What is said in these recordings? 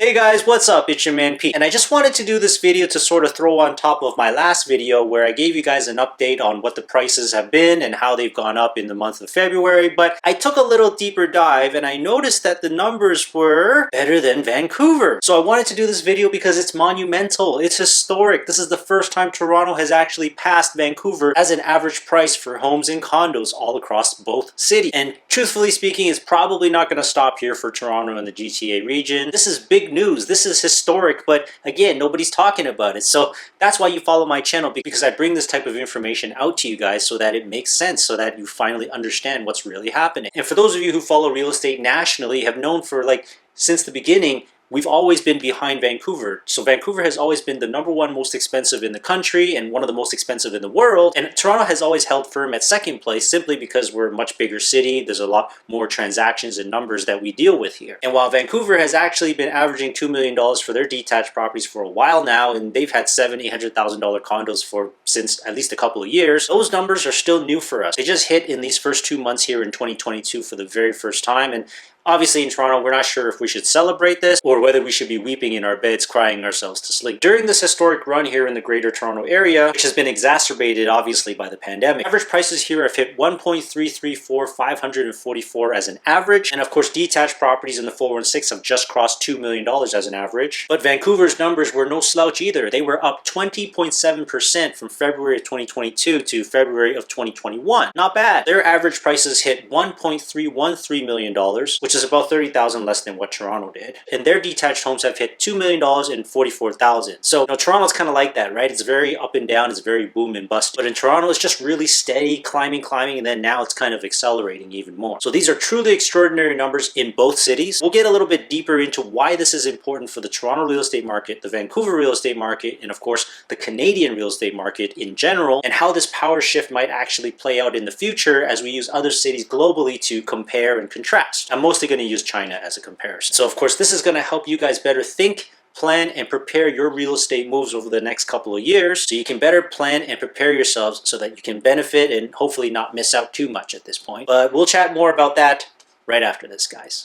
Hey guys, what's up? It's your man Pete, and I just wanted to do this video to sort of throw on top of my last video where I gave you guys an update on what the prices have been and how they've gone up in the month of February, but I took a little deeper dive and I noticed that the numbers were better than Vancouver. So I wanted to do this video because it's monumental, it's historic. This is the first time Toronto has actually passed Vancouver as an average price for homes and condos all across both cities. And truthfully speaking, it's probably not going to stop here for Toronto and the GTA region. This is big news. This is historic, but again, nobody's talking about it. So that's why you follow my channel, because I bring this type of information out to you guys so that it makes sense, so that you finally understand what's really happening. And for those of you who follow real estate nationally, have known for since the beginning, we've always been behind Vancouver. So Vancouver has always been the #1 most expensive in the country and one of the most expensive in the world. And Toronto has always held firm at second place simply because we're a much bigger city. There's a lot more transactions and numbers that we deal with here. And while Vancouver has actually been averaging $2 million for their detached properties for a while now, and they've had $700,000, $800,000 condos since at least a couple of years, those numbers are still new for us. They just hit in these first 2 months here in 2022 for the very first time. And obviously in Toronto, we're not sure if we should celebrate this or whether we should be weeping in our beds crying ourselves to sleep. During this historic run here in the Greater Toronto Area, which has been exacerbated obviously by the pandemic, average prices here have hit 1.334,544 as an average. And of course, detached properties in the 416 have just crossed $2 million as an average. But Vancouver's numbers were no slouch either. They were up 20.7% from February of 2022 to February of 2021. Not bad. Their average prices hit $1.313 million, which is about $30,000 less than what Toronto did. And their detached homes have hit $2 million and $44,000. So Toronto's kind of like that, right? It's very up and down, it's very boom and bust. But in Toronto, it's just really steady, climbing, and then now it's kind of accelerating even more. So these are truly extraordinary numbers in both cities. We'll get a little bit deeper into why this is important for the Toronto real estate market, the Vancouver real estate market, and of course, the Canadian real estate market in general, and how this power shift might actually play out in the future as we use other cities globally to compare and contrast. I'm mostly going to use China as a comparison. So of course, this is going to help you guys better think, plan, and prepare your real estate moves over the next couple of years so you can better plan and prepare yourselves so that you can benefit and hopefully not miss out too much at this point. But we'll chat more about that right after this, guys.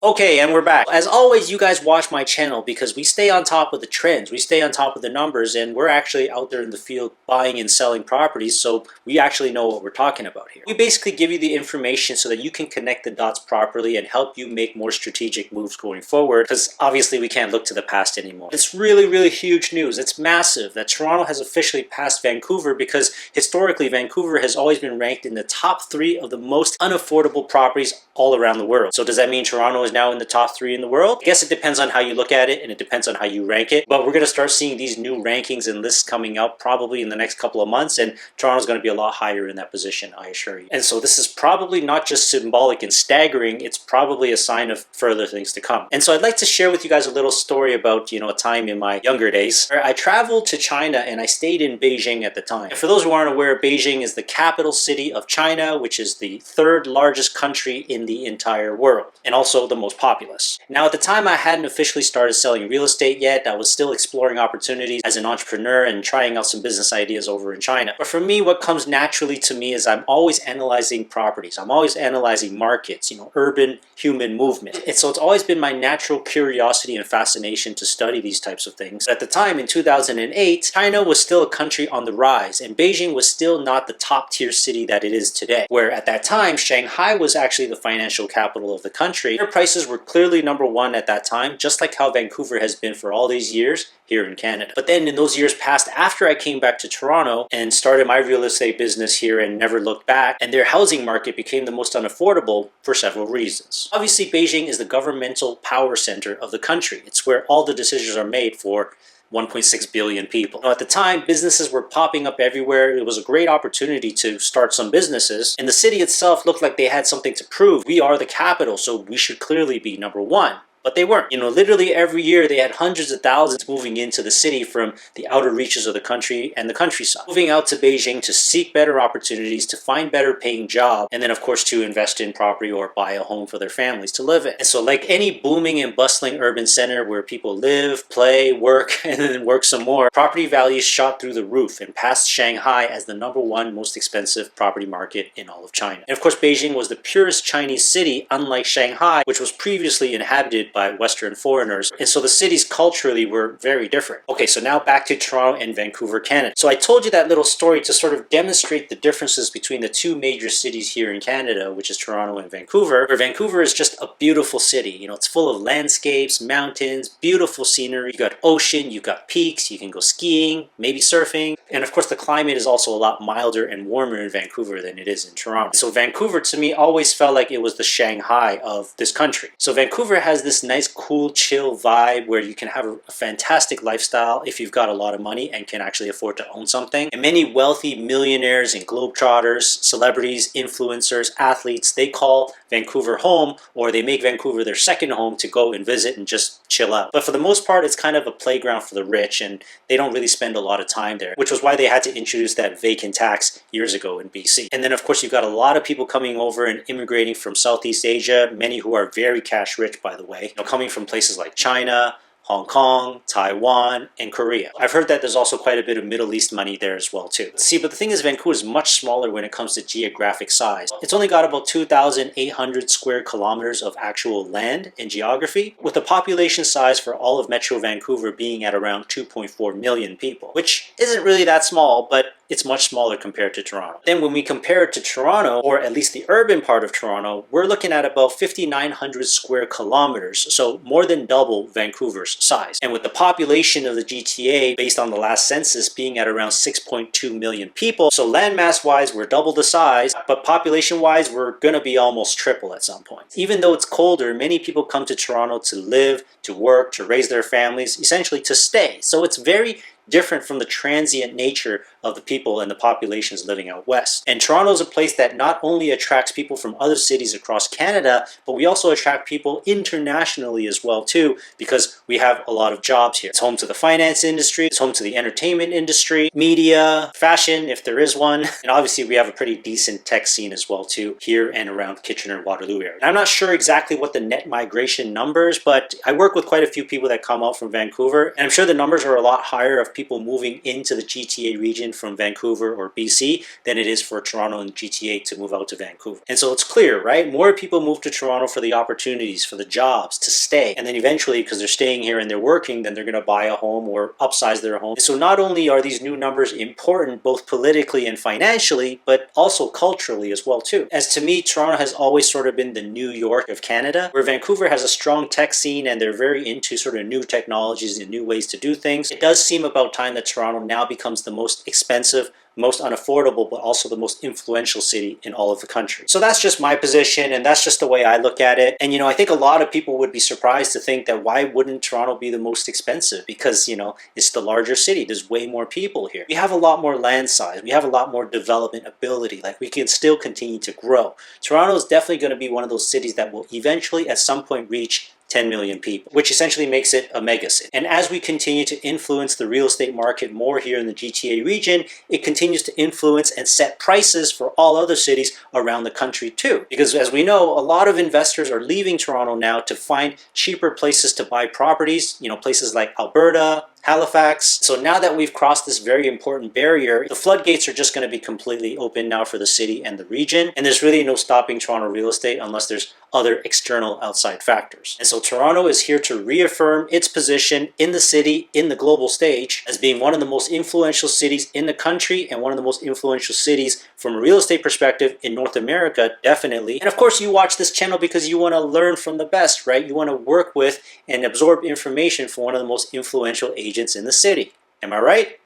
Okay, and we're back. As always, you guys watch my channel because we stay on top of the trends, we stay on top of the numbers, and we're actually out there in the field buying and selling properties, so we actually know what we're talking about here. We basically give you the information so that you can connect the dots properly and help you make more strategic moves going forward, because obviously we can't look to the past anymore. It's really, really huge news. It's massive that Toronto has officially passed Vancouver, because historically Vancouver has always been ranked in the top 3 of the most unaffordable properties all around the world. So does that mean Toronto is now in the top 3 in the world? I guess it depends on how you look at it, and it depends on how you rank it. But we're going to start seeing these new rankings and lists coming out probably in the next couple of months, and Toronto's going to be a lot higher in that position, I assure you. And so this is probably not just symbolic and staggering, it's probably a sign of further things to come. And so I'd like to share with you guys a little story about, a time in my younger days where I traveled to China and I stayed in Beijing at the time. And for those who aren't aware, Beijing is the capital city of China, which is the 3rd largest country in the entire world, and also the most populous. Now, at the time, I hadn't officially started selling real estate yet. I was still exploring opportunities as an entrepreneur and trying out some business ideas over in China. But for me, what comes naturally to me is I'm always analyzing properties. I'm always analyzing markets, urban human movement. And so it's always been my natural curiosity and fascination to study these types of things. At the time, in 2008, China was still a country on the rise, and Beijing was still not the top tier city that it is today, where at that time, Shanghai was actually the financial capital of the country. Their prices were clearly #1 at that time, just like how Vancouver has been for all these years here in Canada. But then in those years past, after I came back to Toronto and started my real estate business here and never looked back, and their housing market became the most unaffordable for several reasons. Obviously, Beijing is the governmental power center of the country. It's where all the decisions are made for 1.6 billion people. Now, at the time, businesses were popping up everywhere. It was a great opportunity to start some businesses, and the city itself looked like they had something to prove. We are the capital, so we should clearly be #1. but they weren't. Literally every year they had hundreds of thousands moving into the city from the outer reaches of the country and the countryside, moving out to Beijing to seek better opportunities, to find better paying jobs, and then of course to invest in property or buy a home for their families to live in. And so like any booming and bustling urban center where people live, play, work, and then work some more, property values shot through the roof and passed Shanghai as the #1 most expensive property market in all of China. And of course Beijing was the purest Chinese city, unlike Shanghai, which was previously inhabited by Western foreigners. And so the cities culturally were very different. Okay, so now back to Toronto and Vancouver, Canada. So I told you that little story to sort of demonstrate the differences between the two major cities here in Canada, which is Toronto and Vancouver, where Vancouver is just a beautiful city. It's full of landscapes, mountains, beautiful scenery. You got ocean, you got peaks, you can go skiing, maybe surfing. And of course the climate is also a lot milder and warmer in Vancouver than it is in Toronto. So Vancouver to me always felt like it was the Shanghai of this country. So Vancouver has this nice, cool, chill vibe where you can have a fantastic lifestyle if you've got a lot of money and can actually afford to own something. And many wealthy millionaires and globetrotters, celebrities, influencers, athletes, they call Vancouver home, or they make Vancouver their second home to go and visit and just chill out. But for the most part, it's kind of a playground for the rich, and they don't really spend a lot of time there, which was why they had to introduce that vacant tax years ago in BC. And then of course you've got a lot of people coming over and immigrating from Southeast Asia, many who are very cash rich, by the way, coming from places like China, Hong Kong, Taiwan, and Korea. I've heard that there's also quite a bit of Middle East money there as well too. See, but the thing is Vancouver is much smaller when it comes to geographic size. It's only got about 2,800 square kilometers of actual land and geography, with the population size for all of Metro Vancouver being at around 2.4 million people, which isn't really that small, but it's much smaller compared to Toronto. Then when we compare it to Toronto, or at least the urban part of Toronto, we're looking at about 5,900 square kilometers, so more than double Vancouver's size. And with the population of the GTA, based on the last census, being at around 6.2 million people, so landmass-wise, we're double the size, but population-wise, we're gonna be almost triple at some point. Even though it's colder, many people come to Toronto to live, to work, to raise their families, essentially to stay. So it's very different from the transient nature of the people and the populations living out west. And Toronto is a place that not only attracts people from other cities across Canada, but we also attract people internationally as well too, because we have a lot of jobs here. It's home to the finance industry, it's home to the entertainment industry, media, fashion, if there is one, and obviously we have a pretty decent tech scene as well too, here and around Kitchener-Waterloo area. And I'm not sure exactly what the net migration numbers, but I work with quite a few people that come out from Vancouver, and I'm sure the numbers are a lot higher of people moving into the GTA region from Vancouver or BC than it is for Toronto and GTA to move out to Vancouver. And so it's clear, right? More people move to Toronto for the opportunities, for the jobs, to stay. And then eventually, because they're staying here and they're working, then they're going to buy a home or upsize their home. And so not only are these new numbers important both politically and financially, but also culturally as well too. As to me, Toronto has always sort of been the New York of Canada, where Vancouver has a strong tech scene and they're very into sort of new technologies and new ways to do things. It does seem about time that Toronto now becomes the most expensive, most unaffordable, but also the most influential city in all of the country. So that's just my position, and that's just the way I look at it. And I think a lot of people would be surprised to think that why wouldn't Toronto be the most expensive? Because it's the larger city, there's way more people here. We have a lot more land size, we have a lot more development ability, like we can still continue to grow. Toronto is definitely going to be one of those cities that will eventually at some point reach 10 million people, which essentially makes it a megacity. And as we continue to influence the real estate market more here in the GTA region, it continues to influence and set prices for all other cities around the country too. Because as we know, a lot of investors are leaving Toronto now to find cheaper places to buy properties, places like Alberta, Halifax. So now that we've crossed this very important barrier, the floodgates are just going to be completely open now for the city and the region. And there's really no stopping Toronto real estate unless there's other external outside factors. And so Toronto is here to reaffirm its position in the city, in the global stage, as being one of the most influential cities in the country and one of the most influential cities from a real estate perspective in North America, definitely. And of course, you watch this channel because you want to learn from the best, right? You want to work with and absorb information from one of the most influential agents in the city. Am I right?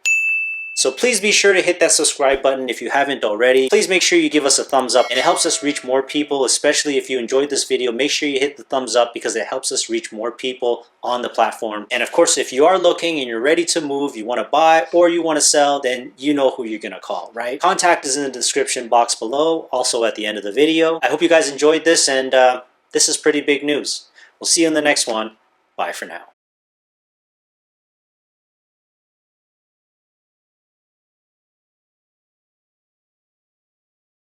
So please be sure to hit that subscribe button if you haven't already. Please make sure you give us a thumbs up, and it helps us reach more people, especially if you enjoyed this video. Make sure you hit the thumbs up because it helps us reach more people on the platform. And of course, if you are looking and you're ready to move, you want to buy or you want to sell, then you know who you're going to call, right? Contact is in the description box below, also at the end of the video. I hope you guys enjoyed this, and this is pretty big news. We'll see you in the next one. Bye for now.